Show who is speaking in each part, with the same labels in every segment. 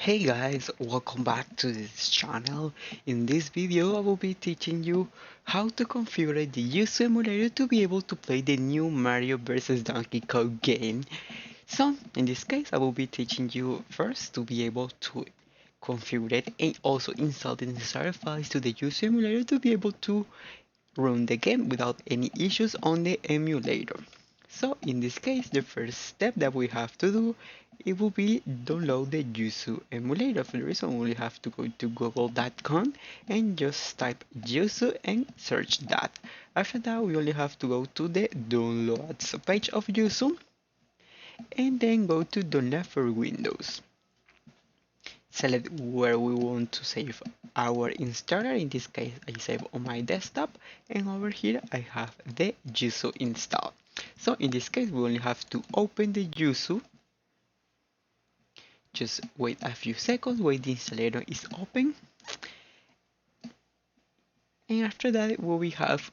Speaker 1: Hey guys, welcome back to this channel. In this video I will be teaching you how to configure the Yuzu emulator to be able to play the new Mario vs Donkey Kong game. So in this case I will be teaching you first to be able to configure it and also install the necessary files to the Yuzu emulator to be able to run the game without any issues on the emulator. So in this case, the first step that we have to do, it will be download the Yuzu emulator. For the reason, we have to go to google.com and just type Yuzu and search that. After that, we only have to go to the downloads page of Yuzu and then go to download for Windows. Select where we want to save our installer. In this case, I save on my desktop, and over here I have the Yuzu installed. So in this case, we only have to open the Yuzu. Just wait a few seconds, wait the installer is open. And after that, we have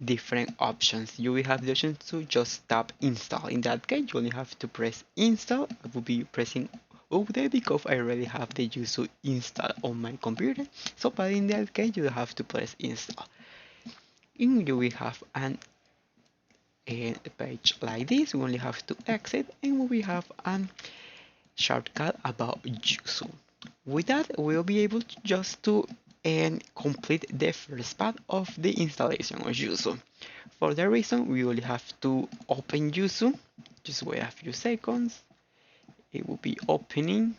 Speaker 1: different options. You will have the option to just tap install. In that case, you only have to press install. I will be pressing update because I already have the Yuzu installed on my computer. So, but in that case, you have to press install. And you will have a page like this. We only have to exit, and we have a shortcut about Yuzu. With that, we'll be able to just to complete the first part of the installation of Yuzu. For that reason, we only have to open Yuzu. Just wait a few seconds. It will be opening,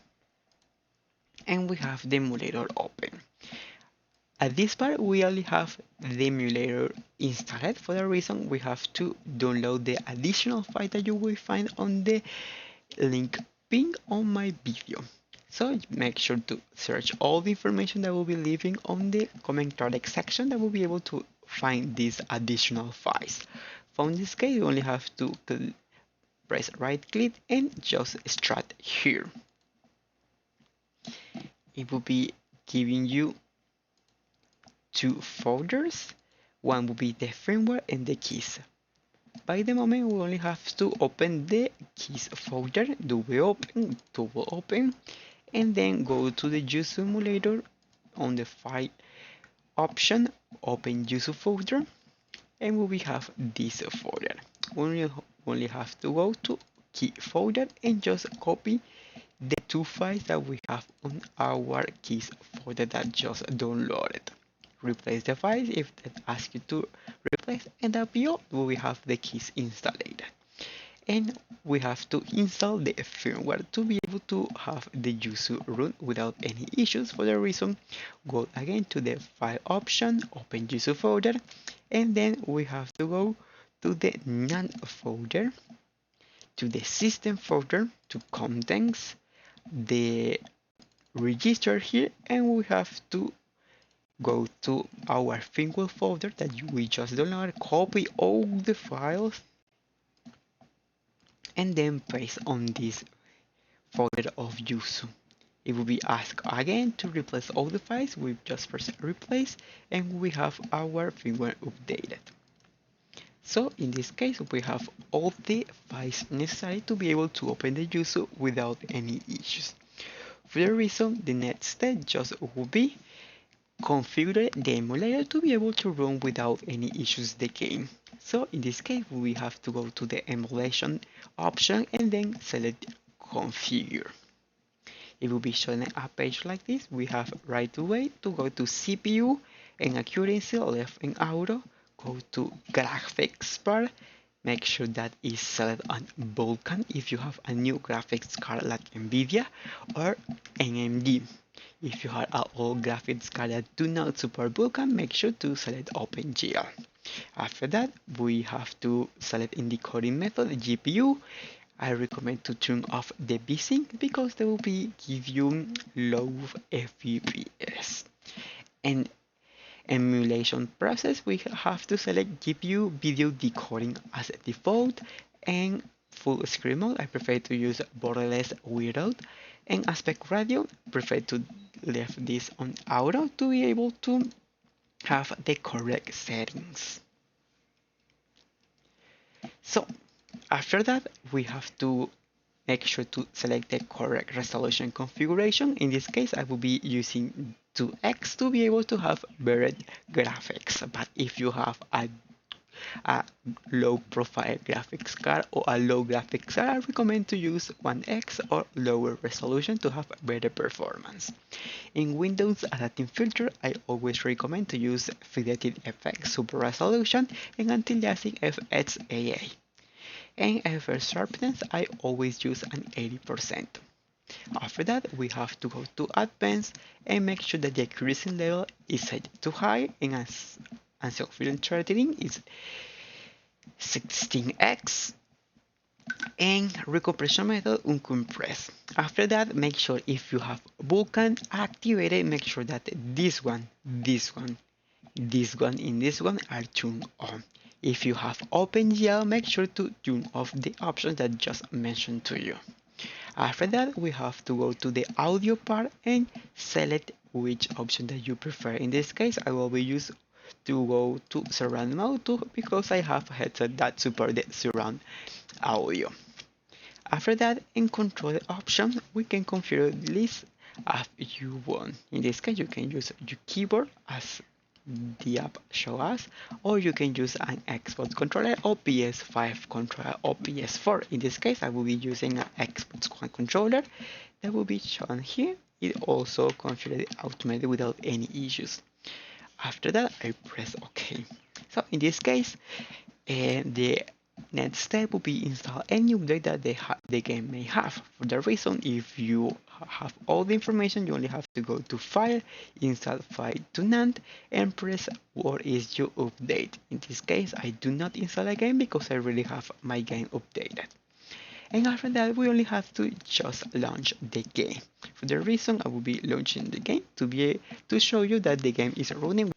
Speaker 1: and we have the emulator open. At this part, we only have the emulator installed. For that reason, we have to download the additional file that you will find on the link pinned on my video. So make sure to search all the information that will be leaving on the commentary section that will be able to find these additional files. For this case, you only have to press right click and just extract here. It will be giving you two folders. One will be the firmware and the keys. By the moment, we only have to open the keys folder, double open, and then go to the Yuzu emulator on the file option, open Yuzu folder, and we will have this folder. We only have to go to key folder and just copy the two files that we have on our keys folder that just downloaded. Replace the files if it asks you to replace, and that be all. We have the keys installed. And we have to install the firmware to be able to have the Yuzu run without any issues. For the reason, go again to the file option, open Yuzu folder, and then we have to go to the NAND folder, to the system folder, to contents, the register here, and we have to go to our firmware folder that we just downloaded, copy all the files, and then paste on this folder of Yuzu. It will be asked again to replace all the files. We just press replace, and we have our firmware updated. So in this case, we have all the files necessary to be able to open the Yuzu without any issues. For the reason, the next step just will be configure the emulator to be able to run without any issues the game. So in this case, we have to go to the emulation option and then select configure. It will be showing a page like this. We have right away to go to CPU and accuracy, left and auto, go to graphics part, make sure that is set on Vulkan if you have a new graphics card like NVIDIA or AMD. If you have an old graphics card that do not support Vulkan, make sure to select OpenGL. After that, we have to select in the coding method GPU. I recommend to turn off the VSync because they will give you low FPS. And emulation process, we have to select GPU video decoding as a default, and full screen mode, I prefer to use borderless without, and aspect ratio, prefer to leave this on auto to be able to have the correct settings. So after that, we have to make sure to select the correct resolution configuration. In this case, I will be using 2x to be able to have better graphics. But if you have a low profile graphics card or a low graphics card, I recommend to use 1x or lower resolution to have better performance. In Windows adapting filter, I always recommend to use Fidelity FX Super Resolution and Anti-Aliasing FXAA. And for sharpness, I always use an 80%. After that, we have to go to Advanced and make sure that the accuracy level is set to high, and as film threading is 16x, and recompression method uncompress. After that, make sure if you have Vulkan activated, make sure that this one, and this one are turned on. If you have OpenGL, make sure to turn off the options that just mentioned to you. After that, we have to go to the audio part and select which option that you prefer. In this case, I will be used to go to surround mode too, because I have a headset that supports the surround audio. After that, in control option, we can configure the list as you want. In this case, you can use your keyboard as the app shows us, or you can use an Xbox controller or PS5 controller or PS4. In this case, I will be using an Xbox One controller that will be shown here. It also configured automatically without any issues. After that, I press OK. So in this case, the next step will be install any update that the game may have. For the reason, if you have all the information, you only have to go to File, install File to NAND, and press what is your update. In this case, I do not install a game because I really have my game updated. And after that, we only have to just launch the game. For the reason, I will be launching the game to show you that the game is running